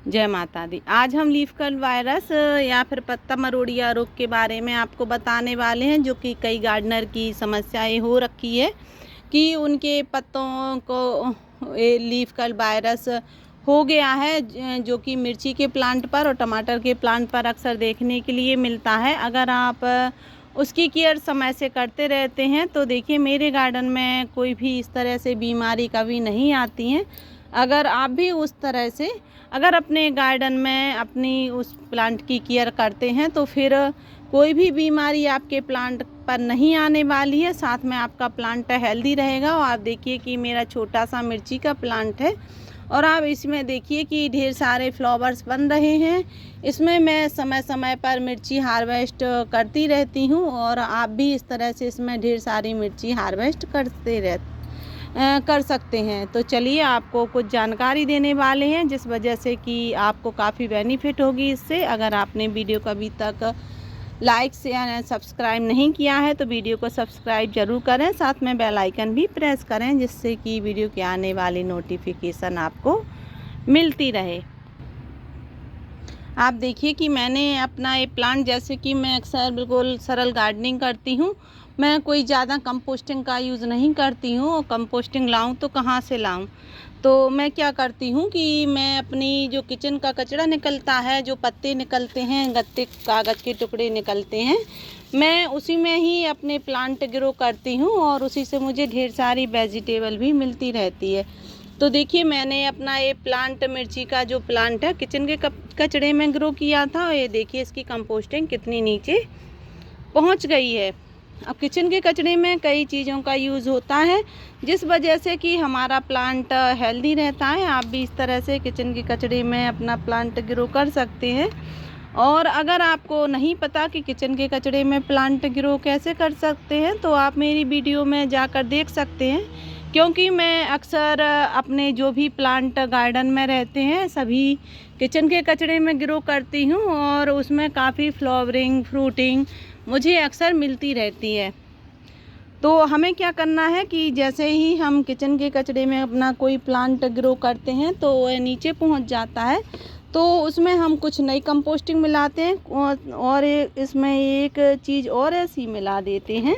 जय माता दी। आज हम लीफ कल वायरस या फिर पत्ता मरोड़िया रोग के बारे में आपको बताने वाले हैं, जो कि कई गार्डनर की समस्याएं हो रखी है कि उनके पत्तों को लीफ कल वायरस हो गया है, जो कि मिर्ची के प्लांट पर और टमाटर के प्लांट पर अक्सर देखने के लिए मिलता है। अगर आप उसकी केयर समय से करते रहते हैं तो देखिए मेरे गार्डन में कोई भी इस तरह से बीमारी कभी नहीं आती हैं। अगर आप भी उस तरह से अगर अपने गार्डन में अपनी उस प्लांट की केयर करते हैं तो फिर कोई भी बीमारी आपके प्लांट पर नहीं आने वाली है। साथ में आपका प्लांट हेल्दी रहेगा। और आप देखिए कि मेरा छोटा सा मिर्ची का प्लांट है और आप इसमें देखिए कि ढेर सारे फ्लावर्स बन रहे हैं। इसमें मैं समय समय पर मिर्ची हार्वेस्ट करती रहती हूँ और आप भी इस तरह से इसमें ढेर सारी मिर्ची हार्वेस्ट कर सकते हैं। तो चलिए आपको कुछ जानकारी देने वाले हैं, जिस वजह से कि आपको काफ़ी बेनिफिट होगी इससे। अगर आपने वीडियो को अभी तक लाइक शेयर एंड सब्सक्राइब नहीं किया है तो वीडियो को सब्सक्राइब जरूर करें, साथ में बेल आइकन भी प्रेस करें, जिससे कि वीडियो के आने वाली नोटिफिकेशन आपको मिलती रहे। आप देखिए कि मैंने अपना ये प्लांट, जैसे कि मैं अक्सर बिल्कुल सरल गार्डनिंग करती हूँ, मैं कोई ज़्यादा कंपोस्टिंग का यूज़ नहीं करती हूँ। और कंपोस्टिंग लाऊं तो कहाँ से लाऊं, तो मैं क्या करती हूँ कि मैं अपनी जो किचन का कचरा निकलता है, जो पत्ते निकलते हैं, गत्ते कागज़ के टुकड़े निकलते हैं, मैं उसी में ही अपने प्लांट ग्रो करती हूँ और उसी से मुझे ढेर सारी वेजिटेबल भी मिलती रहती है। तो देखिए मैंने अपना ये प्लांट, मिर्ची का जो प्लांट है, किचन के कचड़े में ग्रो किया था। और ये देखिए इसकी कंपोस्टिंग कितनी नीचे पहुंच गई है। अब किचन के कचड़े में कई चीज़ों का यूज़ होता है, जिस वजह से कि हमारा प्लांट हेल्दी रहता है। आप भी इस तरह से किचन के कचड़े में अपना प्लांट ग्रो कर सकते हैं। और अगर आपको नहीं पता कि किचन के कचड़े में प्लांट ग्रो कैसे कर सकते हैं, तो आप मेरी वीडियो में जाकर देख सकते हैं, क्योंकि मैं अक्सर अपने जो भी प्लांट गार्डन में रहते हैं सभी किचन के कचड़े में ग्रो करती हूँ और उसमें काफ़ी फ्लावरिंग, फ्रूटिंग मुझे अक्सर मिलती रहती है। तो हमें क्या करना है कि जैसे ही हम किचन के कचड़े में अपना कोई प्लांट ग्रो करते हैं तो वह नीचे पहुंच जाता है, तो उसमें हम कुछ नई कंपोस्टिंग मिलाते हैं और इसमें एक चीज़ और ऐसी मिला देते हैं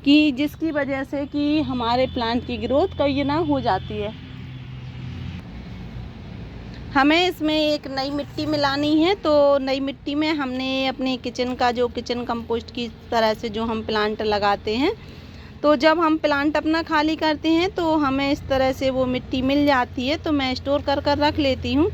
कि जिसकी वजह से कि हमारे प्लांट की ग्रोथ कई गुना हो जाती है। हमें इसमें एक नई मिट्टी मिलानी है। तो नई मिट्टी में हमने अपने किचन का जो किचन कंपोस्ट की तरह से जो हम प्लांट लगाते हैं, तो जब हम प्लांट अपना खाली करते हैं तो हमें इस तरह से वो मिट्टी मिल जाती है। तो मैं स्टोर कर कर रख लेती हूँ।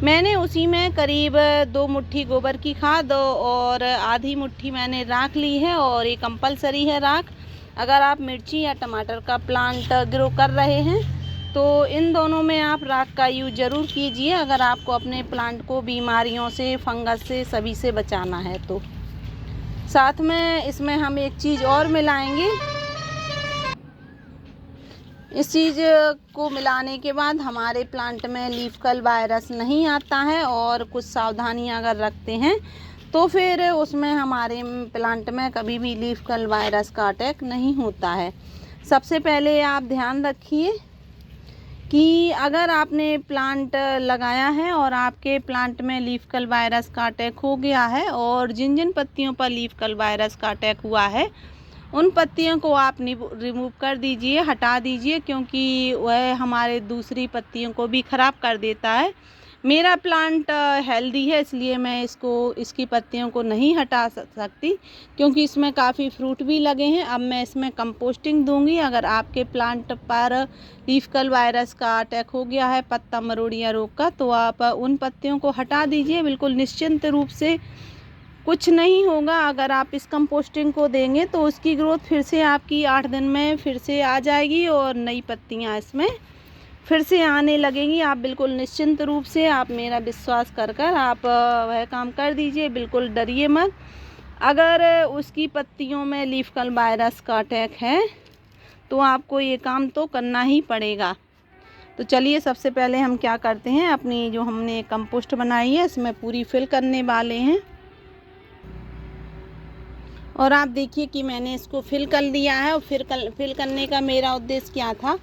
मैंने उसी में करीब 2 मुट्ठी गोबर की खाद और आधी मुट्ठी मैंने राख ली है, और ये कंपलसरी है राख। अगर आप मिर्ची या टमाटर का प्लांट ग्रो कर रहे हैं तो इन दोनों में आप राख का यूज़ ज़रूर कीजिए, अगर आपको अपने प्लांट को बीमारियों से, फंगस से, सभी से बचाना है। तो साथ में इसमें हम एक चीज़ और मिलाएंगे। इस चीज़ को मिलाने के बाद हमारे प्लांट में लीफ कल वायरस नहीं आता है, और कुछ सावधानियां अगर रखते हैं तो फिर उसमें हमारे प्लांट में कभी भी लीफ कल वायरस का अटैक नहीं होता है। सबसे पहले आप ध्यान रखिए कि अगर आपने प्लांट लगाया है और आपके प्लांट में लीफ कल वायरस का अटैक हो गया है, और जिन जिन पत्तियों पर लीफ कल वायरस का अटैक हुआ है उन पत्तियों को आप रिमूव कर दीजिए, हटा दीजिए, क्योंकि वह हमारे दूसरी पत्तियों को भी ख़राब कर देता है। मेरा प्लांट हेल्दी है, इसलिए मैं इसकी पत्तियों को नहीं हटा सकती, क्योंकि इसमें काफ़ी फ्रूट भी लगे हैं। अब मैं इसमें कंपोस्टिंग दूंगी। अगर आपके प्लांट पर लीफ कल वायरस का अटैक हो गया है, पत्ता मरोड़िया रोग का, तो आप उन पत्तियों को हटा दीजिए बिल्कुल निश्चिंत रूप से। कुछ नहीं होगा, अगर आप इस कंपोस्टिंग को देंगे तो उसकी ग्रोथ फिर से आपकी 8 दिन में फिर से आ जाएगी और नई पत्तियां इसमें फिर से आने लगेंगी। आप बिल्कुल निश्चिंत रूप से, आप मेरा विश्वास कर कर आप वह काम कर दीजिए, बिल्कुल डरिए मत। अगर उसकी पत्तियों में लीफ कल वायरस का अटैक है तो आपको ये काम तो करना ही पड़ेगा। तो चलिए सबसे पहले हम क्या करते हैं, अपनी जो हमने कंपोस्ट बनाई है इसमें पूरी फिल करने वाले हैं। और आप देखिए कि मैंने इसको फिल कर लिया है। और फिल करने का मेरा उद्देश्य क्या था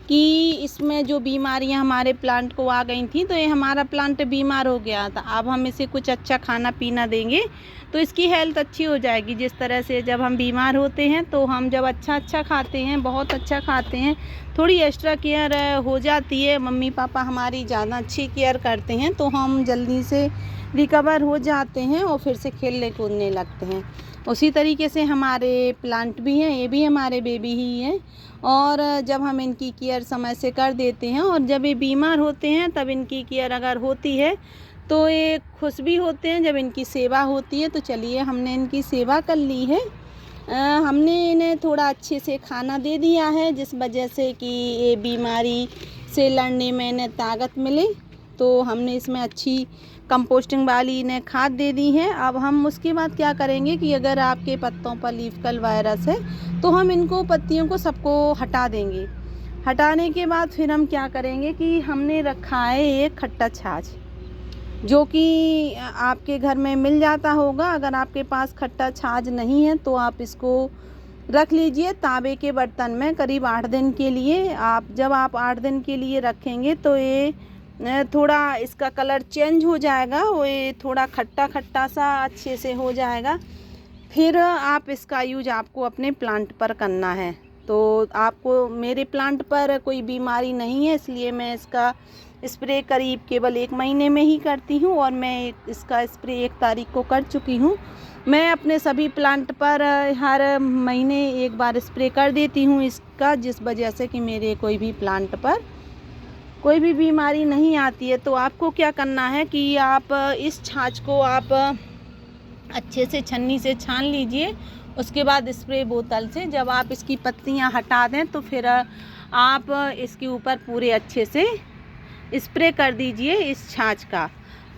कि इसमें जो बीमारियां हमारे प्लांट को आ गई थी, तो ये हमारा प्लांट बीमार हो गया था। अब हम इसे कुछ अच्छा खाना पीना देंगे तो इसकी हेल्थ अच्छी हो जाएगी। जिस तरह से जब हम बीमार होते हैं तो हम जब अच्छा खाते हैं, बहुत अच्छा खाते हैं, थोड़ी एक्स्ट्रा केयर हो जाती है, मम्मी पापा हमारी ज़्यादा अच्छी केयर करते हैं, तो हम जल्दी से रिकवर हो जाते हैं और फिर से खेलने कूदने लगते हैं। उसी तरीके से हमारे प्लांट भी हैं, ये भी हमारे बेबी ही हैं। और जब हम इनकी केयर समय से कर देते हैं और जब ये बीमार होते हैं तब इनकी केयर अगर होती है तो ये खुश भी होते हैं जब इनकी सेवा होती है। तो चलिए, हमने इनकी सेवा कर ली है। हमने इन्हें थोड़ा अच्छे से खाना दे दिया है, जिस वजह से कि ये बीमारी से लड़ने में इन्हें ताकत मिले। तो हमने इसमें अच्छी कंपोस्टिंग वाली इन्हें खाद दे दी है। अब हम उसके बाद क्या करेंगे कि अगर आपके पत्तों पर लीफ कल वायरस है तो हम इनको पत्तियों को सबको हटा देंगे। हटाने के बाद फिर हम क्या करेंगे कि हमने रखा है एक खट्टा छाछ, जो कि आपके घर में मिल जाता होगा। अगर आपके पास खट्टा छाछ नहीं है तो आप इसको रख लीजिए तांबे के बर्तन में करीब 8 दिन के लिए। जब आप 8 दिन के लिए रखेंगे तो ये थोड़ा इसका कलर चेंज हो जाएगा, वो ये थोड़ा खट्टा खट्टा सा अच्छे से हो जाएगा। फिर आप इसका यूज आपको अपने प्लांट पर करना है। तो आपको, मेरे प्लांट पर कोई बीमारी नहीं है, इसलिए मैं इसका स्प्रे करीब केवल 1 महीने में ही करती हूँ। और मैं इसका स्प्रे 1 तारीख को कर चुकी हूँ। मैं अपने सभी प्लांट पर हर महीने 1 बार स्प्रे कर देती हूँ इसका, जिस वजह से कि मेरे कोई भी प्लांट पर कोई भी बीमारी नहीं आती है। तो आपको क्या करना है कि आप इस छाछ को आप अच्छे से छन्नी से छान लीजिए। उसके बाद स्प्रे बोतल से जब आप इसकी पत्तियां हटा दें तो फिर आप इसके ऊपर पूरे अच्छे से स्प्रे कर दीजिए इस छाछ का।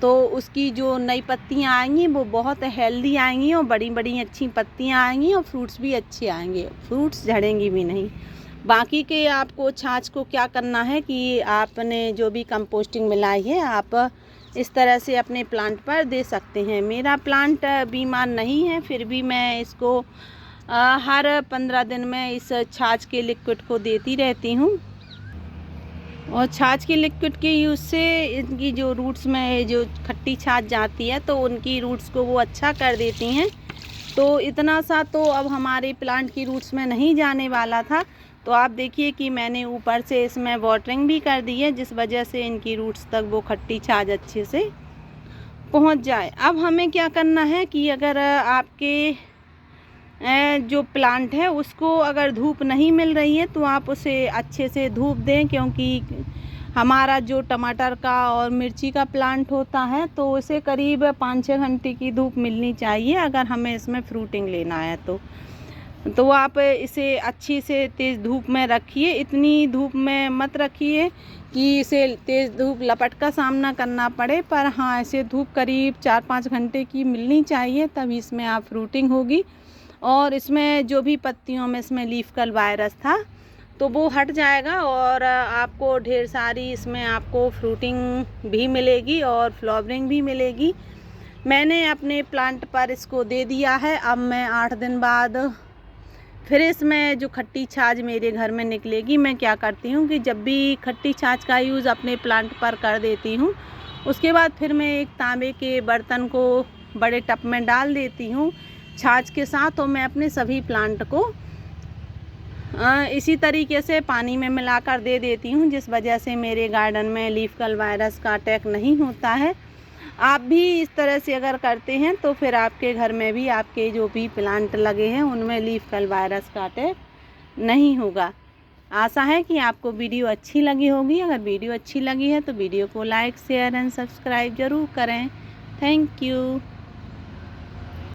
तो उसकी जो नई पत्तियां आएंगी वो बहुत हेल्दी आएंगी और बड़ी बड़ी अच्छी पत्तियां आएंगी और फ्रूट्स भी अच्छे आएंगे, फ्रूट्स झड़ेंगी भी नहीं। बाकी के आपको छाछ को क्या करना है कि आपने जो भी कंपोस्टिंग मिलाई है आप इस तरह से अपने प्लांट पर दे सकते हैं। मेरा प्लांट बीमार नहीं है, फिर भी मैं इसको हर 15 दिन में इस छाछ के लिक्विड को देती रहती हूँ। और छाछ के लिक्विड के यूज़ से इनकी जो रूट्स में जो खट्टी छाछ जाती है तो उनकी रूट्स को वो अच्छा कर देती हैं। तो इतना सा तो अब हमारे प्लांट की रूट्स में नहीं जाने वाला था। तो आप देखिए कि मैंने ऊपर से इसमें वाटरिंग भी कर दी है, जिस वजह से इनकी रूट्स तक वो खट्टी छाछ अच्छे से पहुंच जाए। अब हमें क्या करना है कि अगर आपके जो प्लांट है उसको अगर धूप नहीं मिल रही है तो आप उसे अच्छे से धूप दें, क्योंकि हमारा जो टमाटर का और मिर्ची का प्लांट होता है तो उसे करीब 5-6 घंटे की धूप मिलनी चाहिए अगर हमें इसमें फ्रूटिंग लेना है। तो आप इसे अच्छी से तेज़ धूप में रखिए। इतनी धूप में मत रखिए कि इसे तेज़ धूप लपट का सामना करना पड़े, पर हाँ, इसे धूप करीब 4-5 घंटे की मिलनी चाहिए, तभी इसमें आप फ्रूटिंग होगी। और इसमें जो भी पत्तियों में इसमें लीफ कल वायरस था तो वो हट जाएगा और आपको ढेर सारी इसमें आपको फ्रूटिंग भी मिलेगी और फ्लावरिंग भी मिलेगी। मैंने अपने प्लांट पर इसको दे दिया है। अब मैं 8 दिन बाद फिर इसमें जो खट्टी छाछ मेरे घर में निकलेगी, मैं क्या करती हूँ कि जब भी खट्टी छाछ का यूज़ अपने प्लांट पर कर देती हूँ, उसके बाद फिर मैं एक तांबे के बर्तन को बड़े टब में डाल देती हूँ छाछ के साथ। और मैं अपने सभी प्लांट को इसी तरीके से पानी में मिलाकर दे देती हूँ, जिस वजह से मेरे गार्डन में लीफ कल वायरस का अटैक नहीं होता है। आप भी इस तरह से अगर करते हैं तो फिर आपके घर में भी आपके जो भी प्लांट लगे हैं उनमें लीफ कल वायरस का अटैक नहीं होगा। आशा है कि आपको वीडियो अच्छी लगी होगी। अगर वीडियो अच्छी लगी है तो वीडियो को लाइक, शेयर एंड सब्सक्राइब ज़रूर करें। Thank you.